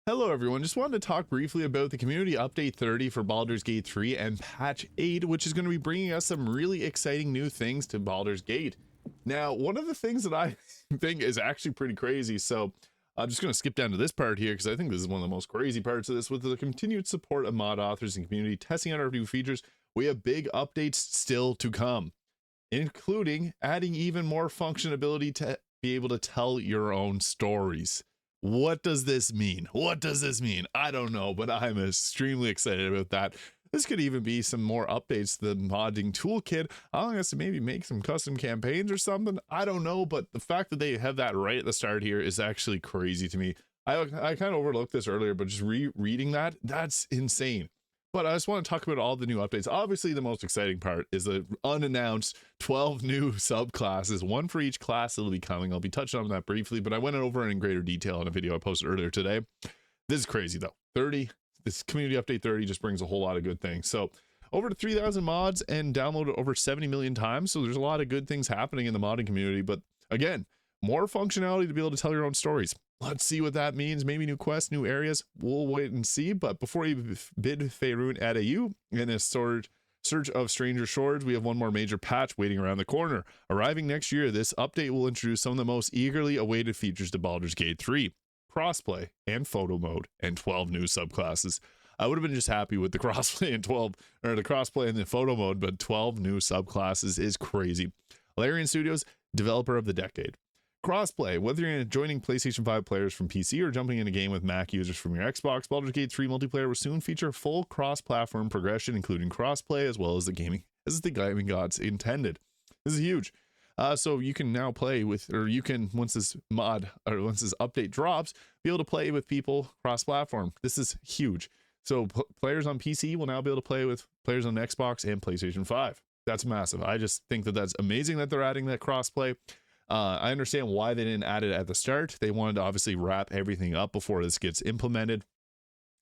Hello everyone, just wanted to talk briefly about the community update 30 for Baldur's Gate 3 and patch 8, which is going to be bringing us some really exciting new things to Baldur's Gate. Now, one of the things that I think is actually pretty crazy, so I'm just going to skip down to this part here because I think this is one of the most crazy parts of this. With the continued support of mod authors and community testing out our new features, we have big updates still to come, including adding even more functionality to be able to tell your own stories. What does this mean? What does this mean? I don't know, but I'm extremely excited about that. This could even be some more updates to the modding toolkit, allowing us to maybe make some custom campaigns or something. I don't know, but the fact that they have that right at the start here is actually crazy to me. I kind of overlooked this earlier, but just rereading that, that's insane. But I just want to talk about all the new updates. Obviously, the most exciting part is the unannounced 12 new subclasses, one for each class that'll be coming. I'll be touching on that briefly, but I went over it in greater detail in a video I posted earlier today. This is crazy though. This community update 30 just brings a whole lot of good things. So over to 3,000 mods and downloaded over 70 million times. So there's a lot of good things happening in the modding community. But again, more functionality to be able to tell your own stories. Let's see what that means. Maybe new quests, new areas. We'll wait and see. But before you bid Faerûn at AU in a Search of Stranger Shores, we have one more major patch waiting around the corner. Arriving next year, this update will introduce some of the most eagerly awaited features to Baldur's Gate 3. Crossplay and photo mode and 12 new subclasses. I would have been just happy with the crossplay and the crossplay and the photo mode, but 12 new subclasses is crazy. Larian Studios, developer of the decade. Crossplay, whether you're joining PlayStation 5 players from PC or jumping in a game with Mac users from your Xbox, Baldur's Gate 3 multiplayer will soon feature full cross-platform progression, including crossplay as well as the gaming gods intended. This is huge. So you can now play with, or you can, once this update drops, be able to play with people cross-platform. This is huge. So players on PC will now be able to play with players on Xbox and PlayStation 5. That's massive. I just think that that's amazing that they're adding that crossplay. I understand why they didn't add it at the start. They wanted to obviously wrap everything up before this gets implemented.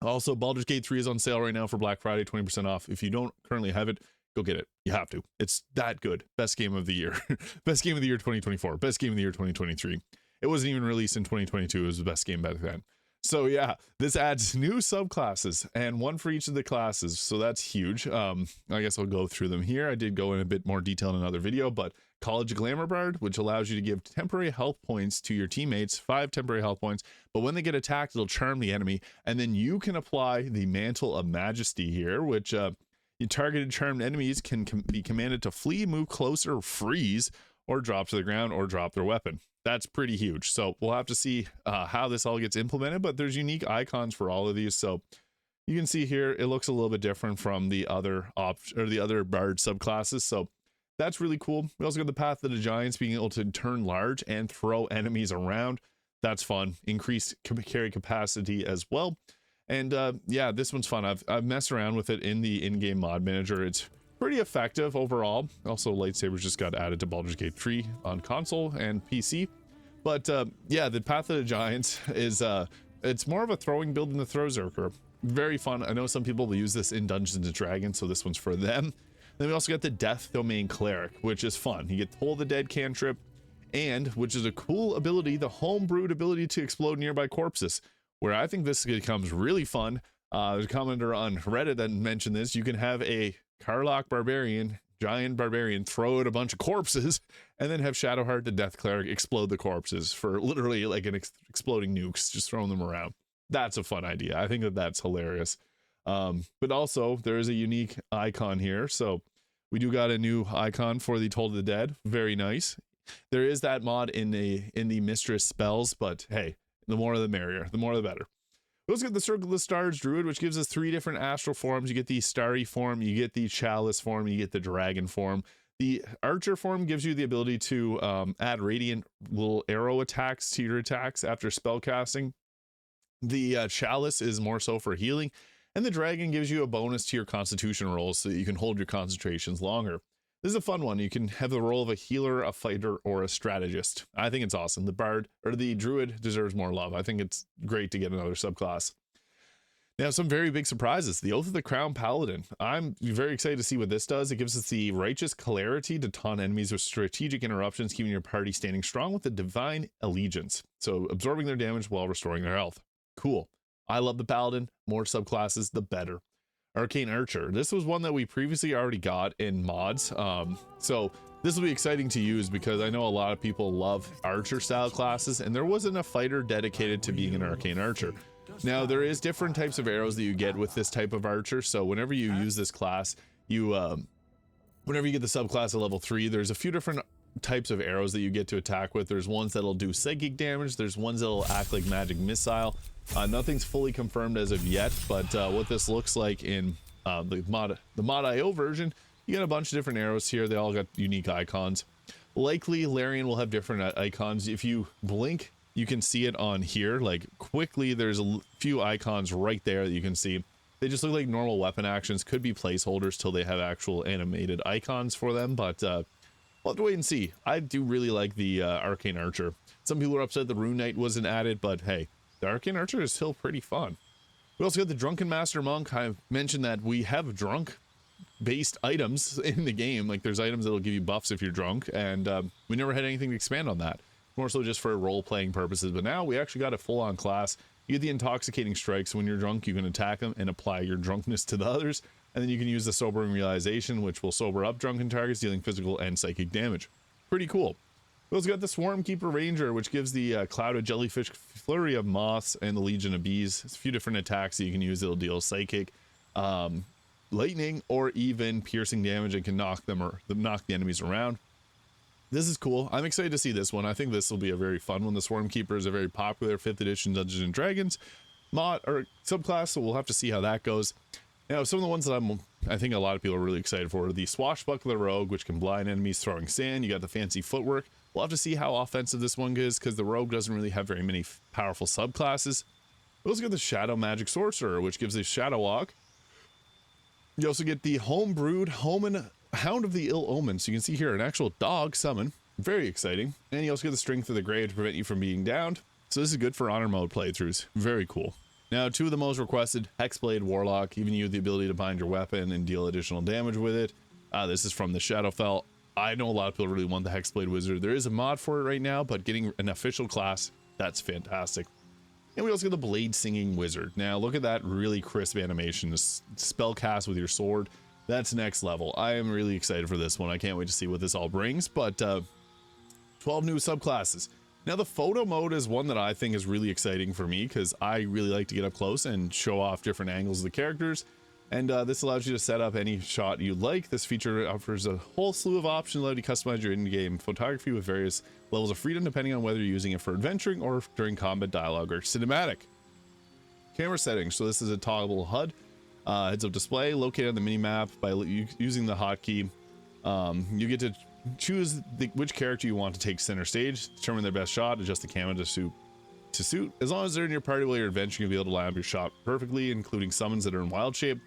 Also, Baldur's Gate 3 is on sale right now for Black Friday, 20% off. If you don't currently have it, go get it. You have to. It's that good. Best game of the year. Best game of the year 2024. Best game of the year 2023. It wasn't even released in 2022. It was the best game back then. So yeah, this adds new subclasses and one for each of the classes. So that's huge. I guess I'll go through them here. I did go in a bit more detail in another video, but College Glamour Bard, which allows you to give temporary health points to your teammates, 5 temporary health points, but when they get attacked, it'll charm the enemy. And then you can apply the Mantle of Majesty here, which your targeted charmed enemies can be commanded to flee, move closer, freeze, or drop to the ground, or drop their weapon. That's pretty huge. So we'll have to see how this all gets implemented, but there's unique icons for all of these. So you can see here, it looks a little bit different from the other Bard subclasses. So that's really cool. We also got the Path of the Giants, being able to turn large and throw enemies around. That's fun. Increased carry capacity as well. And yeah, this one's fun. I've messed around with it in the in-game mod manager. It's pretty effective overall. Also, lightsabers just got added to Baldur's Gate 3 on console and PC. But yeah, the Path of the Giants is it's more of a throwing build than the Throw Zerker. Very fun. I know some people will use this in Dungeons and Dragons, so this one's for them. Then we also got the Death Domain Cleric, which is fun. You get Toll the Dead cantrip, and which is a cool ability, the homebrewed ability to explode nearby corpses, where I think this becomes really fun. There's a commenter on Reddit that mentioned this. You can have a Karlach barbarian, giant barbarian, throw out a bunch of corpses, and then have Shadowheart the Death Cleric explode the corpses for literally like an exploding nukes, just throwing them around. That's a fun idea. I think that that's hilarious. But also there is a unique icon here. So we do got a new icon for the Toll of the Dead. Very nice. There is that mod in the Mistress spells, but hey, the more the merrier, the more the better. We also get the Circle of the Stars Druid, which gives us 3 different astral forms. You get the Starry form, you get the Chalice form, you get the Dragon form. The Archer form gives you the ability to add radiant little arrow attacks to your attacks after spell casting. The Chalice is more so for healing, and the Dragon gives you a bonus to your Constitution rolls so that you can hold your concentrations longer. This is a fun one. You can have the role of a healer, a fighter, or a strategist. I think it's awesome. The Bard, or the Druid, deserves more love. I think it's great to get another subclass. Now, some very big surprises. The Oath of the Crown Paladin. I'm very excited to see what this does. It gives us the righteous celerity to taunt enemies with strategic interruptions, keeping your party standing strong with the divine allegiance. So absorbing their damage while restoring their health. Cool. I love the Paladin. More subclasses, the better. Arcane Archer. This was one that we previously already got in mods. So this will be exciting to use because I know a lot of people love Archer style classes, and there wasn't a fighter dedicated to being an Arcane Archer. Now there is different types of arrows that you get with this type of Archer. So whenever you use this class, whenever you get the subclass at level 3, there's a few different types of arrows that you get to attack with. There's ones that'll do psychic damage. There's ones that'll act like magic missile. Nothing's fully confirmed as of yet, but what this looks like in the mod.io version, you got a bunch of different arrows here. They all got unique icons. Likely Larian will have different icons. If you blink, you can see it on here. Like quickly, there's a few icons right there that you can see. They just look like normal weapon actions. Could be placeholders till they have actual animated icons for them, but we'll have to wait and see. I do really like the Arcane Archer. Some people are upset the Rune Knight wasn't added, but hey, the Arcane Archer is still pretty fun. We also got the Drunken Master Monk. I've mentioned that we have drunk based items in the game. Like there's items that'll give you buffs if you're drunk, and we never had anything to expand on that. More so just for role-playing purposes, but now we actually got a full-on class. You get the Intoxicating Strikes. When you're drunk, you can attack them and apply your drunkenness to the others, and then you can use the Sobering Realization, which will sober up drunken targets, dealing physical and psychic damage. Pretty cool. We also got the Swarm Keeper Ranger, which gives the Cloud of Jellyfish, Flurry of Moths, and the Legion of Bees. It's a few different attacks that you can use that'll deal psychic, lightning, or even piercing damage, and can knock the enemies around. This is cool. I'm excited to see this one. I think this will be a very fun one. The Swarm Keeper is a very popular 5th edition Dungeons and Dragons mod or subclass, so we'll have to see how that goes. Now, some of the ones that I think a lot of people are really excited for are the Swashbuckler Rogue, which can blind enemies throwing sand. You got the fancy footwork. We'll have to see how offensive this one is because the Rogue doesn't really have very many powerful subclasses. We also got the Shadow Magic Sorcerer, which gives a Shadow Walk. You also get the Homebrewed Hound of the Ill Omen. So you can see here an actual dog summon. Very exciting. And you also get the Strength of the Grave to prevent you from being downed. So this is good for honor mode playthroughs. Very cool. Now, 2 of the most requested, Hexblade Warlock, giving you the ability to bind your weapon and deal additional damage with it. This is from the Shadowfell. I know a lot of people really want the Hexblade Wizard. There is a mod for it right now, but getting an official class, that's fantastic. And we also get the Blade Singing Wizard. Now, look at that really crisp animation. This spell cast with your sword. That's next level. I am really excited for this one. I can't wait to see what this all brings, but 12 new subclasses. Now, the photo mode is one that I think is really exciting for me because I really like to get up close and show off different angles of the characters. And this allows you to set up any shot you like. This feature offers a whole slew of options, allowing you to customize your in-game photography with various levels of freedom, depending on whether you're using it for adventuring or during combat, dialogue, or cinematic. Camera settings. So this is a toggle HUD. Heads-up display located on the mini-map by using the hotkey. You get to choose which character you want to take center stage, determine their best shot, adjust the camera to suit. As long as they're in your party while you're adventuring, you'll be able to line up your shot perfectly, including summons that are in wild shape.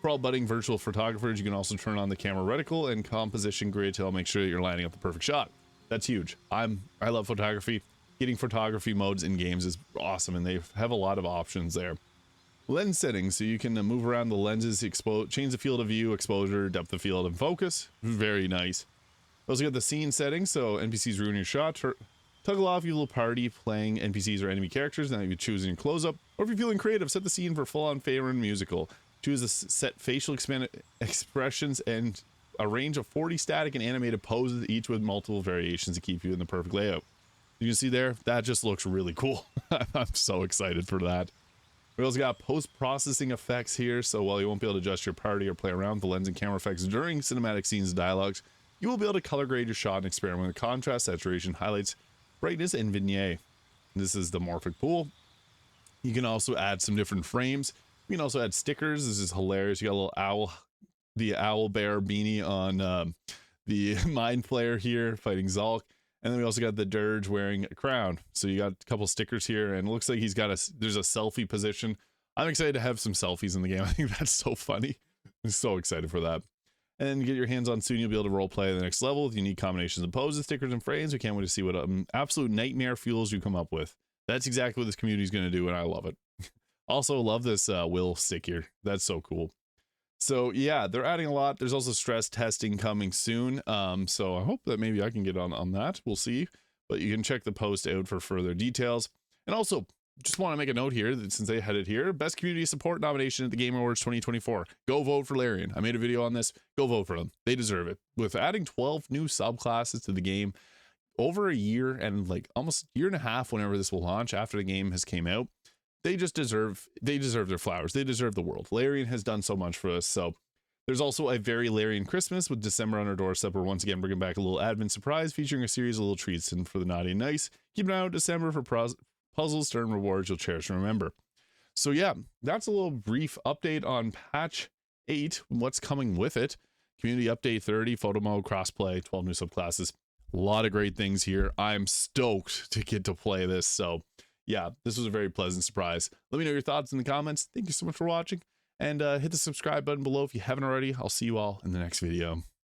For all budding virtual photographers, you can also turn on the camera reticle and composition grid to help make sure that you're lining up the perfect shot. That's huge. I love photography. Getting photography modes in games is awesome, and they have a lot of options there. Lens settings, so you can move around the lenses, change the field of view, exposure, depth of field, and focus. Very nice. Also got the scene settings, so NPCs ruin your shot. Toggle off your little party playing NPCs or enemy characters. Now you can choose in your close-up. Or if you're feeling creative, set the scene for full-on Faerûn musical. Choose a set facial expressions and a range of 40 static and animated poses, each with multiple variations to keep you in the perfect layout. You can see there, that just looks really cool. I'm so excited for that. We also got post-processing effects here, so while you won't be able to adjust your party or play around with the lens and camera effects during cinematic scenes and dialogues, you will be able to color grade your shot and experiment with contrast, saturation, highlights, brightness, and vignette. This is the morphic pool. You can also add some different frames. You can also add stickers. This is hilarious. You got a little owl, the owl bear beanie on the mind player here fighting Zulk. And then we also got the Dirge wearing a crown. So you got a couple stickers here, and it looks like there's a selfie position. I'm excited to have some selfies in the game. I think that's so funny. I'm so excited for that. And then get your hands on soon, you'll be able to role play the next level with unique combinations of poses, stickers, and frames. We can't wait to see what absolute nightmare fuels you come up with. That's exactly what this community is going to do, and I love it. Also, love this will stick here. That's so cool. So yeah, they're adding a lot. There's also stress testing coming soon. So I hope that maybe I can get on that. We'll see. But you can check the post out for further details. And also, just want to make a note here that since they had it here, best community support nomination at the Game Awards 2024. Go vote for Larian. I made a video on this. Go vote for them. They deserve it. With adding 12 new subclasses to the game over a year and like almost a year and a half whenever this will launch after the game has came out, they deserve their flowers. They deserve the world. Larian has done so much for us. So there's also a very Larian Christmas with December on our doorstep. We're once again bringing back a little advent surprise featuring a series of little treats and for the naughty and nice. Keep an eye out December for puzzles, turn rewards you'll cherish and remember. So yeah, that's a little brief update on patch 8, what's coming with it. Community update 30, photo mode, crossplay, 12 new subclasses. A lot of great things here. I'm stoked to get to play this. So yeah, this was a very pleasant surprise. Let me know your thoughts in the comments. Thank you so much for watching, and hit the subscribe button below if you haven't already. I'll see you all in the next video.